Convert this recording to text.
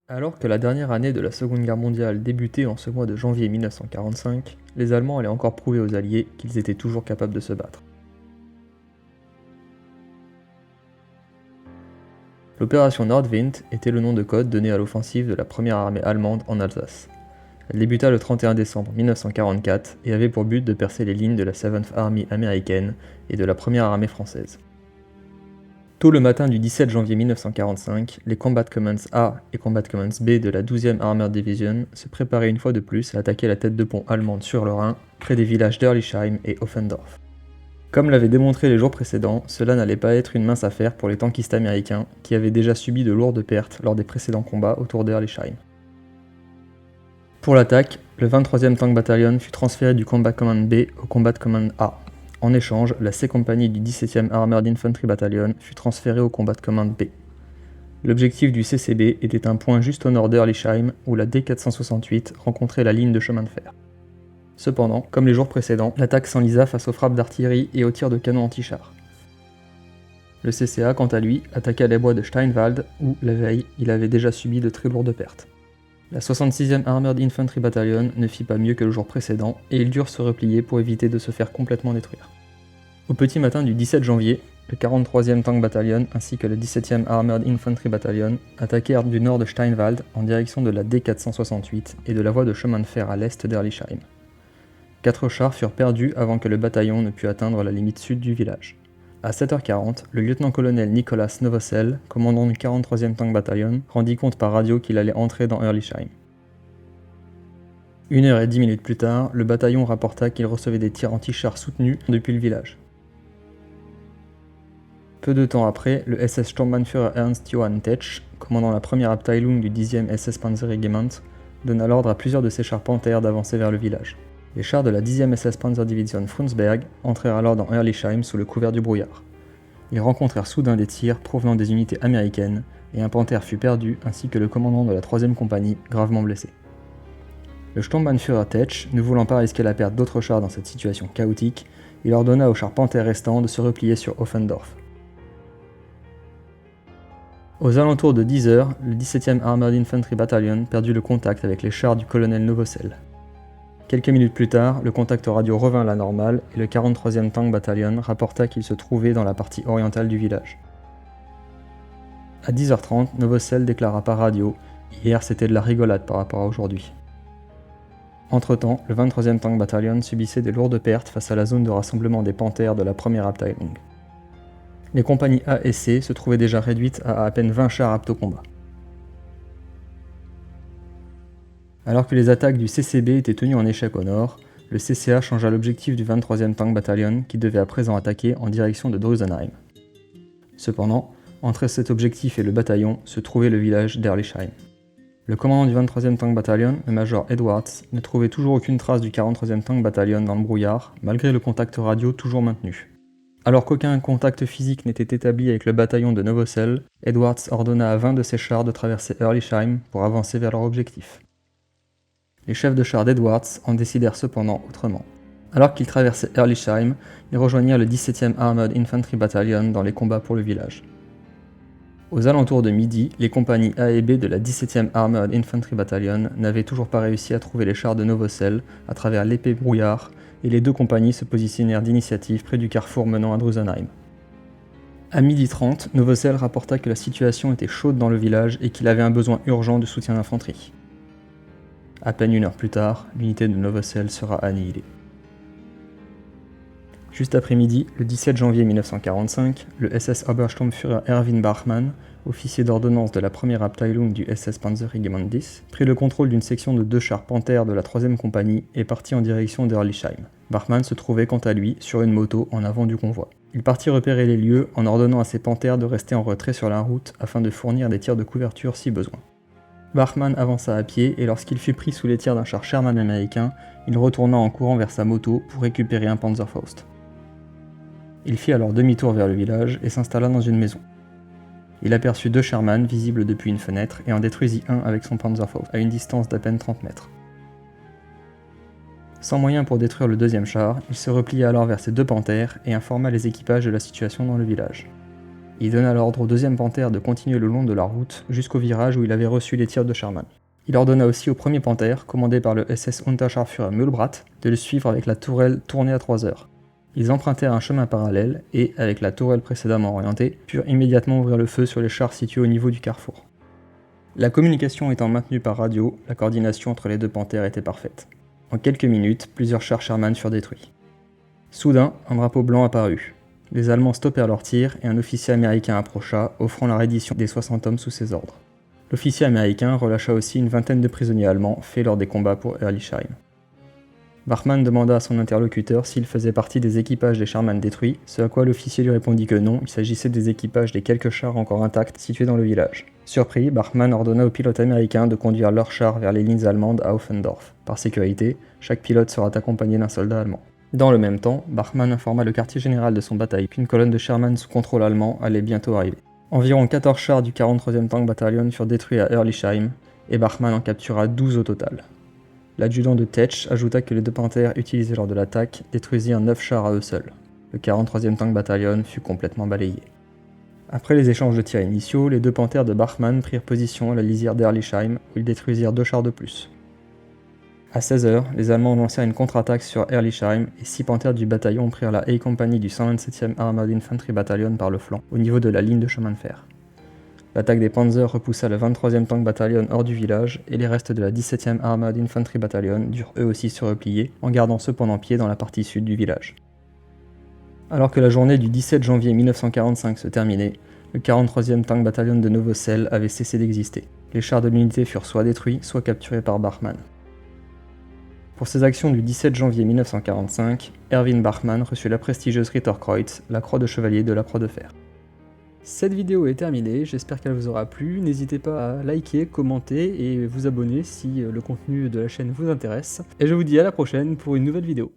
Alors que la dernière année de la Seconde Guerre mondiale débutait en ce mois de janvier 1945, les Allemands allaient encore prouver aux Alliés qu'ils étaient toujours capables de se battre. L'opération Nordwind était le nom de code donné à l'offensive de la première armée allemande en Alsace. Elle débuta le 31 décembre 1944 et avait pour but de percer les lignes de la 7th Army américaine et de la première armée française. Tôt le matin du 17 janvier 1945, les Combat Commands A et Combat Commands B de la 12e Armored Division se préparaient une fois de plus à attaquer la tête de pont allemande sur le Rhin, près des villages d'Erlisheim et Offendorf. Comme l'avait démontré les jours précédents, cela n'allait pas être une mince affaire pour les tankistes américains, qui avaient déjà subi de lourdes pertes lors des précédents combats autour d'Erlisheim. Pour l'attaque, le 23e Tank Battalion fut transféré du Combat Command B au Combat Command A. En échange, la C-compagnie du 17e Armored Infantry Battalion fut transférée au Combat Command B. L'objectif du CCB était un point juste au nord d'Erlisheim où la D468 rencontrait la ligne de chemin de fer. Cependant, comme les jours précédents, l'attaque s'enlisa face aux frappes d'artillerie et aux tirs de canon anti-chars. Le CCA, quant à lui, attaqua les bois de Steinwald où, la veille, il avait déjà subi de très lourdes pertes. La 66e Armored Infantry Battalion ne fit pas mieux que le jour précédent et ils durent se replier pour éviter de se faire complètement détruire. Au petit matin du 17 janvier, le 43e Tank Battalion ainsi que le 17e Armored Infantry Battalion attaquèrent du nord de Steinwald en direction de la D468 et de la voie de chemin de fer à l'est d'Erlisheim. 4 chars furent perdus avant que le bataillon ne pût atteindre la limite sud du village. À 7h40, le lieutenant-colonel Nicolas Novosel, commandant du 43e Tank Battalion, rendit compte par radio qu'il allait entrer dans Erlisheim. 1h10 plus tard, le bataillon rapporta qu'il recevait des tirs anti-chars soutenus depuis le village. Peu de temps après, le SS Sturmbannführer Ernst Johann Tetsch, commandant la première Abteilung du 10e SS Panzerregiment, donna l'ordre à plusieurs de ses chars Panther d'avancer vers le village. Les chars de la 10e SS Panzerdivision Frundsberg entrèrent alors dans Erlisheim sous le couvert du brouillard. Ils rencontrèrent soudain des tirs provenant des unités américaines et un Panther fut perdu ainsi que le commandant de la 3e compagnie, gravement blessé. Le Sturmbannführer Tetsch, ne voulant pas risquer la perte d'autres chars dans cette situation chaotique, il ordonna aux chars Panther restants de se replier sur Offendorf. Aux alentours de 10h, le 17e Armored Infantry Battalion perdit le contact avec les chars du colonel Novosel. Quelques minutes plus tard, le contact radio revint à la normale et le 43e Tank Battalion rapporta qu'il se trouvait dans la partie orientale du village. À 10h30, Novosel déclara par radio « Hier c'était de la rigolade par rapport à aujourd'hui ». Entre-temps, le 23e Tank Battalion subissait des lourdes pertes face à la zone de rassemblement des Panthers de la première Abteilung. Les compagnies A et C se trouvaient déjà réduites à peine 20 chars aptes au combat. Alors que les attaques du CCB étaient tenues en échec au nord, le CCA changea l'objectif du 23e Tank Battalion qui devait à présent attaquer en direction de Drusenheim. Cependant, entre cet objectif et le bataillon se trouvait le village d'Erlisheim. Le commandant du 23e Tank Battalion, le major Edwards, ne trouvait toujours aucune trace du 43e Tank Battalion dans le brouillard, malgré le contact radio toujours maintenu. Alors qu'aucun contact physique n'était établi avec le bataillon de Novosel, Edwards ordonna à 20 de ses chars de traverser Erlisheim pour avancer vers leur objectif. Les chefs de chars d'Edwards en décidèrent cependant autrement. Alors qu'ils traversaient Erlisheim, ils rejoignirent le 17e Armored Infantry Battalion dans les combats pour le village. Aux alentours de midi, les compagnies A et B de la 17e Armored Infantry Battalion n'avaient toujours pas réussi à trouver les chars de Novosel à travers l'épais brouillard et les deux compagnies se positionnèrent d'initiative près du carrefour menant à Drusenheim. À 12h30, Novosel rapporta que la situation était chaude dans le village et qu'il avait un besoin urgent de soutien d'infanterie. À peine 1 heure plus tard, l'unité de Novosel sera annihilée. Juste après midi, le 17 janvier 1945, le SS Obersturmführer Erwin Bachmann, officier d'ordonnance de la première Abteilung du SS Panzerregiment 10, prit le contrôle d'une section de 2 chars Panther de la 3e compagnie et partit en direction d'Erlisheim. Bachmann se trouvait quant à lui sur une moto en avant du convoi. Il partit repérer les lieux en ordonnant à ses Panthers de rester en retrait sur la route afin de fournir des tirs de couverture si besoin. Bachmann avança à pied et lorsqu'il fut pris sous les tirs d'un char Sherman américain, il retourna en courant vers sa moto pour récupérer un Panzerfaust. Il fit alors demi-tour vers le village et s'installa dans une maison. Il aperçut 2 Sherman visibles depuis une fenêtre et en détruisit un avec son Panzerfaust à une distance d'à peine 30 mètres. Sans moyen pour détruire le 2e char, il se replia alors vers ses 2 Panthers et informa les équipages de la situation dans le village. Il donna l'ordre au 2e panthère de continuer le long de la route jusqu'au virage où il avait reçu les tirs de Sherman. Il ordonna aussi au 1er panthère, commandé par le SS Unterscharführer Mühlbratt, de le suivre avec la tourelle tournée à 3 heures. Ils empruntèrent un chemin parallèle et, avec la tourelle précédemment orientée, purent immédiatement ouvrir le feu sur les chars situés au niveau du carrefour. La communication étant maintenue par radio, la coordination entre les 2 panthères était parfaite. En quelques minutes, plusieurs chars Sherman furent détruits. Soudain, un drapeau blanc apparut. Les Allemands stoppèrent leurs tirs et un officier américain approcha, offrant la reddition des 60 hommes sous ses ordres. L'officier américain relâcha aussi une vingtaine de prisonniers allemands faits lors des combats pour Ehrlichheim. Bachmann demanda à son interlocuteur s'il faisait partie des équipages des Sherman détruits, ce à quoi l'officier lui répondit que non, il s'agissait des équipages des quelques chars encore intacts situés dans le village. Surpris, Bachmann ordonna aux pilotes américains de conduire leurs chars vers les lignes allemandes à Offendorf. Par sécurité, chaque pilote sera accompagné d'un soldat allemand. Dans le même temps, Bachmann informa le quartier général de son bataillon qu'une colonne de Sherman sous contrôle allemand allait bientôt arriver. Environ 14 chars du 43e Tank Battalion furent détruits à Ehrlichheim, et Bachmann en captura 12 au total. L'adjudant de Tetsch ajouta que les 2 panthères utilisés lors de l'attaque détruisirent 9 chars à eux seuls. Le 43e Tank Battalion fut complètement balayé. Après les échanges de tirs initiaux, les 2 panthères de Bachmann prirent position à la lisière d'Ehrlichheim, où ils détruisirent 2 chars de plus. À 16h, les Allemands lancèrent une contre-attaque sur Ehrlichheim et 6 panthères du bataillon prirent la A Company du 127e Armored Infantry Battalion par le flanc, au niveau de la ligne de chemin de fer. L'attaque des Panzers repoussa le 23e Tank Battalion hors du village et les restes de la 17e Armored Infantry Battalion durent eux aussi se replier, en gardant cependant pied dans la partie sud du village. Alors que la journée du 17 janvier 1945 se terminait, le 43e Tank Battalion de Novosel avait cessé d'exister. Les chars de l'unité furent soit détruits, soit capturés par Bachmann. Pour ses actions du 17 janvier 1945, Erwin Bachmann reçut la prestigieuse Ritterkreuz, la croix de chevalier de la Croix de fer. Cette vidéo est terminée, j'espère qu'elle vous aura plu, n'hésitez pas à liker, commenter et vous abonner si le contenu de la chaîne vous intéresse. Et je vous dis à la prochaine pour une nouvelle vidéo.